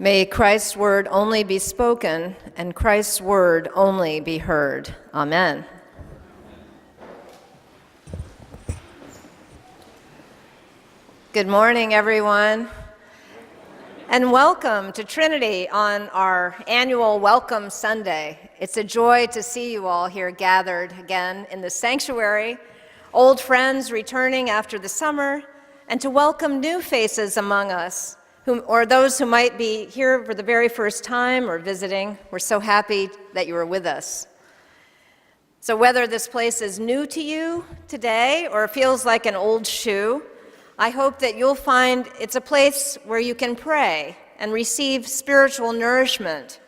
May Christ's word only be spoken and Christ's word only be heard. Amen. Good morning, everyone, and welcome to Trinity on our annual Welcome Sunday. It's a joy to see you all here gathered again in the sanctuary, old friends returning after the summer, and to welcome new faces among us, or those who might be here for the very first time or visiting. We're so happy that you are with us. So whether this place is new to you today or feels like an old shoe, I hope that you'll find it's a place where you can pray and receive spiritual nourishment,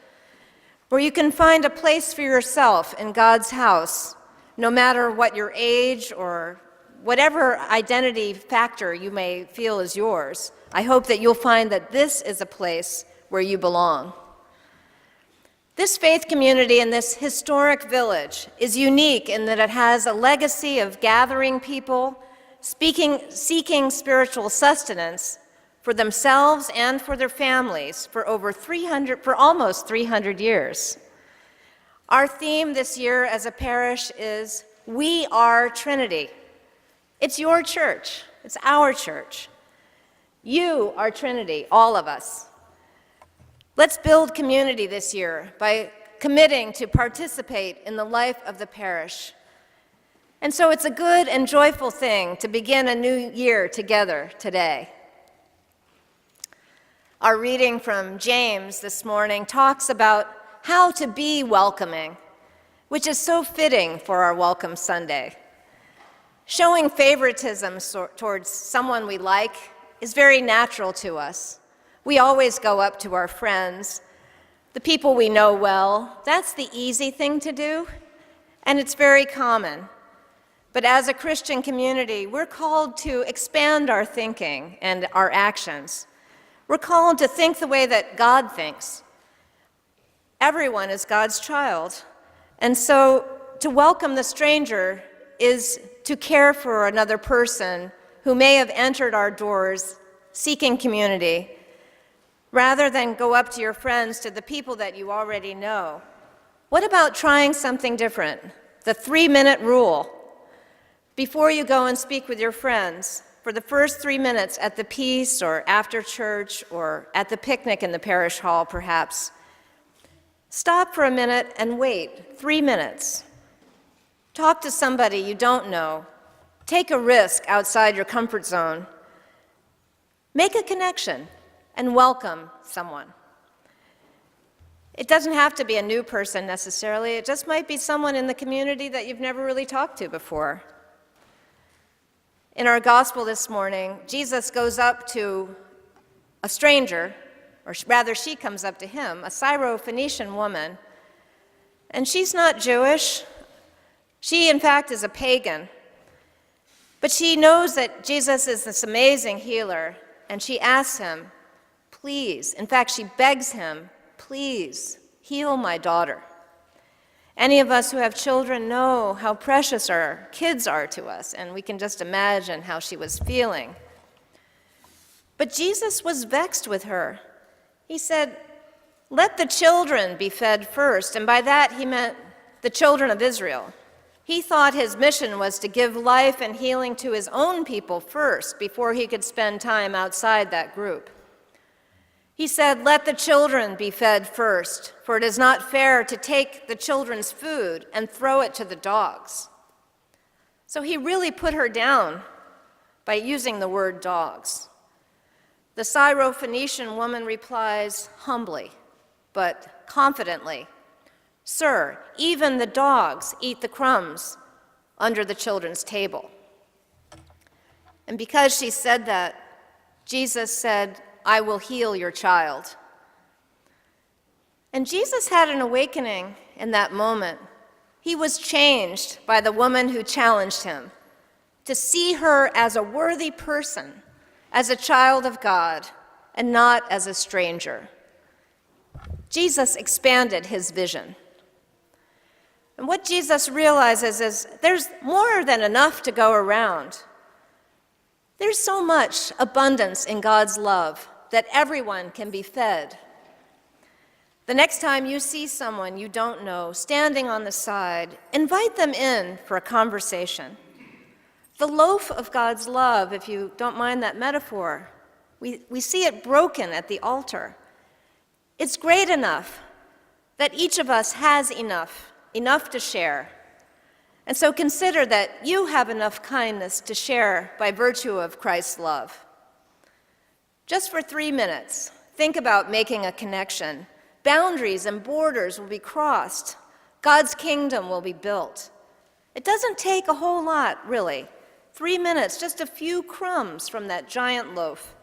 where you can find a place for yourself in God's house, no matter what your age or whatever identity factor you may feel is yours. I hope that you'll find that this is a place where you belong. This faith community in this historic village is unique in that it has a legacy of gathering people, seeking spiritual sustenance for themselves and for their families for almost 300 years. Our theme this year as a parish is We Are Trinity. It's your church. It's our church. You are Trinity, all of us. Let's build community this year by committing to participate in the life of the parish. And so it's a good and joyful thing to begin a new year together today. Our reading from James this morning talks about how to be welcoming, which is so fitting for our Welcome Sunday. Showing favoritism towards someone we like is very natural to us. We always go up to our friends, the people we know well. That's the easy thing to do, and it's very common. But as a Christian community, we're called to expand our thinking and our actions. We're called to think the way that God thinks. Everyone is God's child, and so to welcome the stranger is to care for another person who may have entered our doors seeking community, rather than go up to your friends, to the people that you already know. What about trying something different? The 3-minute rule. Before you go and speak with your friends, for the first 3 minutes at the peace or after church or at the picnic in the parish hall perhaps, stop for a minute and wait 3 minutes. Talk to somebody you don't know. Take a risk outside your comfort zone. Make a connection and welcome someone. It doesn't have to be a new person necessarily. It just might be someone in the community that you've never really talked to before. In our gospel this morning, Jesus goes up to a stranger, or rather she comes up to him, a Syro-Phoenician woman, and she's not Jewish. She, in fact, is a pagan. But she knows that Jesus is this amazing healer, and she asks him, please, in fact, she begs him, please heal my daughter. Any of us who have children know how precious our kids are to us, and we can just imagine how she was feeling. But Jesus was vexed with her. He said, let the children be fed first, and by that he meant the children of Israel. He thought his mission was to give life and healing to his own people first before he could spend time outside that group. He said, let the children be fed first, for it is not fair to take the children's food and throw it to the dogs. So he really put her down by using the word dogs. The Syro-Phoenician woman replies humbly, but confidently, sir, even the dogs eat the crumbs under the children's table. And because she said that, Jesus said, I will heal your child. And Jesus had an awakening in that moment. He was changed by the woman who challenged him to see her as a worthy person, as a child of God, and not as a stranger. Jesus expanded his vision. And what Jesus realizes is there's more than enough to go around. There's so much abundance in God's love that everyone can be fed The next time you see someone you don't know standing on the side, invite them in for a conversation. The loaf of God's love, if you don't mind that metaphor, we see it broken at the altar. It's great enough that each of us has enough to share. And so consider that you have enough kindness to share by virtue of Christ's love. Just for 3 minutes, think about making a connection. Boundaries and borders will be crossed. God's kingdom will be built. It doesn't take a whole lot, really. 3 minutes, just a few crumbs from that giant loaf.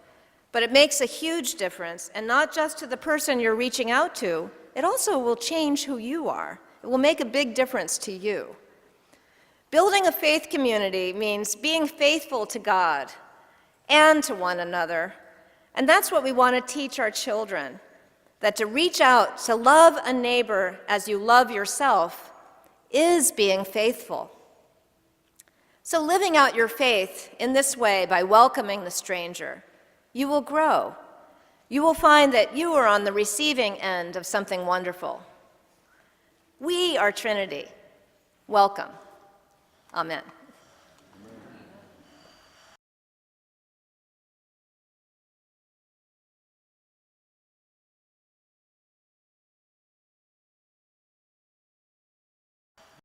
But it makes a huge difference, and not just to the person you're reaching out to, it also will change who you are. It will make a big difference to you. Building a faith community means being faithful to God and to one another. And that's what we want to teach our children, that to reach out, to love a neighbor as you love yourself, is being faithful. So living out your faith in this way by welcoming the stranger, you will grow. You will find that you are on the receiving end of something wonderful. We are Trinity. Welcome. Amen.